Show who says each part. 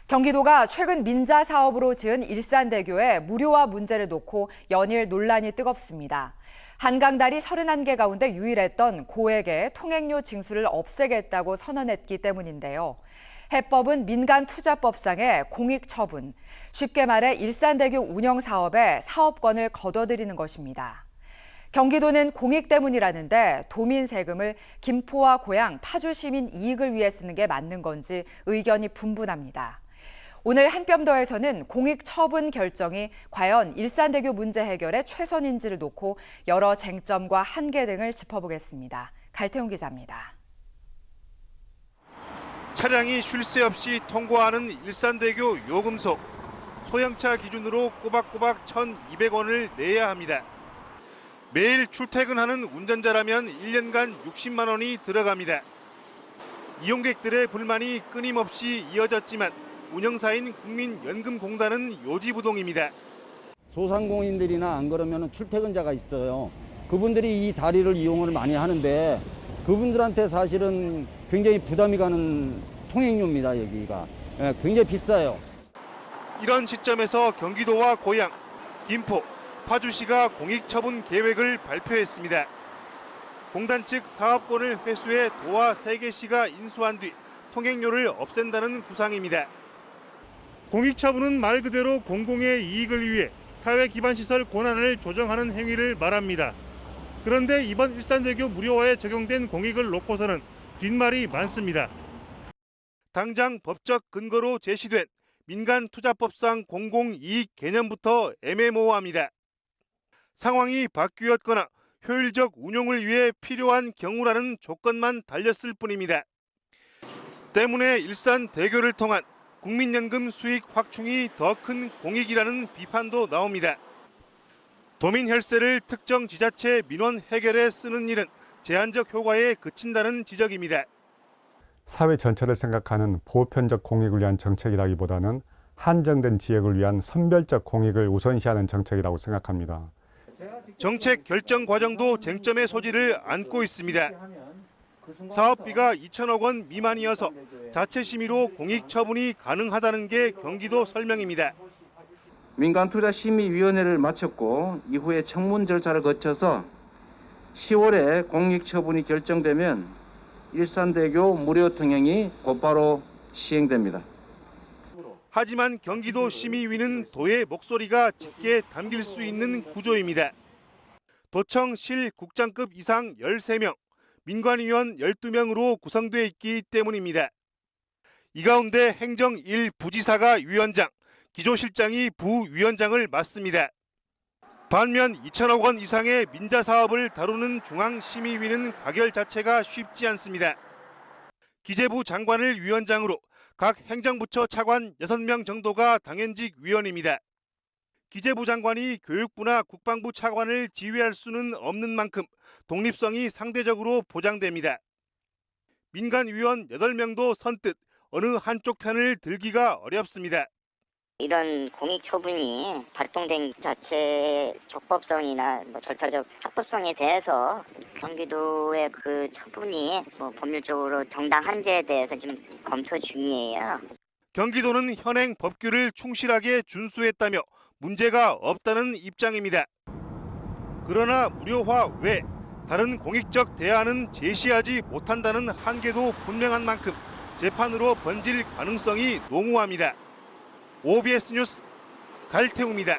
Speaker 1: 경기도가 최근 민자 사업으로 지은 일산대교의 무료화 문제를 놓고 연일 논란이 뜨겁습니다. 한강다리 31개 가운데 유일했던 고액의 통행료 징수를 없애겠다고 선언했기 때문인데요. 해법은 민간투자법상의 공익처분, 쉽게 말해 일산대교 운영 사업에 사업권을 거둬들이는 것입니다. 경기도는 공익 때문이라는데 도민 세금을 김포와 고양, 파주 시민 이익을 위해 쓰는 게 맞는 건지 의견이 분분합니다. 오늘 한뼘더에서는 공익 처분 결정이 과연 일산대교 문제 해결의 최선인지를 놓고 여러 쟁점과 한계 등을 짚어보겠습니다. 갈태훈 기자입니다.
Speaker 2: 차량이 쉴 새 없이 통과하는 일산대교 요금소. 소형차 기준으로 꼬박꼬박 1,200원을 내야 합니다. 매일 출퇴근하는 운전자라면 1년간 60만 원이 들어갑니다. 이용객들의 불만이 끊임없이 이어졌지만 운영사인 국민연금공단은 요지부동입니다.
Speaker 3: 소상공인들이나 안 그러면 출퇴근자가 있어요. 그분들이 이 다리를 이용을 많이 하는데 그분들한테 사실은 굉장히 부담이 가는 통행료입니다. 여기가 굉장히 비싸요.
Speaker 2: 이런 시점에서 경기도와 고양, 김포, 파주시가 공익처분 계획을 발표했습니다. 공단 측 사업권을 회수해 도와 3개시가 인수한 뒤 통행료를 없앤다는 구상입니다. 공익처분은 말 그대로 공공의 이익을 위해 사회기반시설 권한을 조정하는 행위를 말합니다. 그런데 이번 일산대교 무료화에 적용된 공익을 놓고서는 뒷말이 많습니다. 당장 법적 근거로 제시된 민간투자법상 공공이익 개념부터 애매모호합니다. 상황이 바뀌었거나 효율적 운용을 위해 필요한 경우라는 조건만 달렸을 뿐입니다. 때문에 일산대교를 통한 국민연금 수익 확충이 더 큰 공익이라는 비판도 나옵니다. 도민 혈세를 특정 지자체 민원 해결에 쓰는 일은 제한적 효과에 그친다는 지적입니다.
Speaker 4: 사회 전체를 생각하는 보편적 공익을 위한 정책이라기보다는 한정된 지역을 위한 선별적 공익을 우선시하는 정책이라고 생각합니다.
Speaker 2: 정책 결정 과정도 쟁점의 소지를 안고 있습니다. 사업비가 2천억 원 미만이어서 자체 심의로 공익 처분이 가능하다는 게 경기도 설명입니다.
Speaker 5: 민간투자심의위원회를 마쳤고 이후에 청문 절차를 거쳐서 10월에 공익 처분이 결정되면 일산대교 무료 통행이 곧바로 시행됩니다.
Speaker 2: 하지만 경기도 심의위는 도의 목소리가 짙게 담길 수 있는 구조입니다. 도청 실 국장급 이상 13명, 민관위원 12명으로 구성되어 있기 때문입니다. 이 가운데 행정 1부지사가 위원장, 기조실장이 부위원장을 맡습니다. 반면 2천억 원 이상의 민자 사업을 다루는 중앙심의위는 가결 자체가 쉽지 않습니다. 기재부 장관을 위원장으로 각 행정부처 차관 6명 정도가 당연직 위원입니다. 기재부 장관이 교육부나 국방부 차관을 지휘할 수는 없는 만큼 독립성이 상대적으로 보장됩니다. 민간위원 8명도 선뜻 어느 한쪽 편을 들기가 어렵습니다.
Speaker 6: 이런 공익처분이 발동된 자체 적법성이나 절차적 합법성에 대해서 경기도의 그 처분이 법률적으로 정당한지에 대해서 지금 검토 중이에요.
Speaker 2: 경기도는 현행 법규를 충실하게 준수했다며 문제가 없다는 입장입니다. 그러나 무료화 외 다른 공익적 대안은 제시하지 못한다는 한계도 분명한 만큼 재판으로 번질 가능성이 농후합니다. OBS 뉴스 갈태우입니다.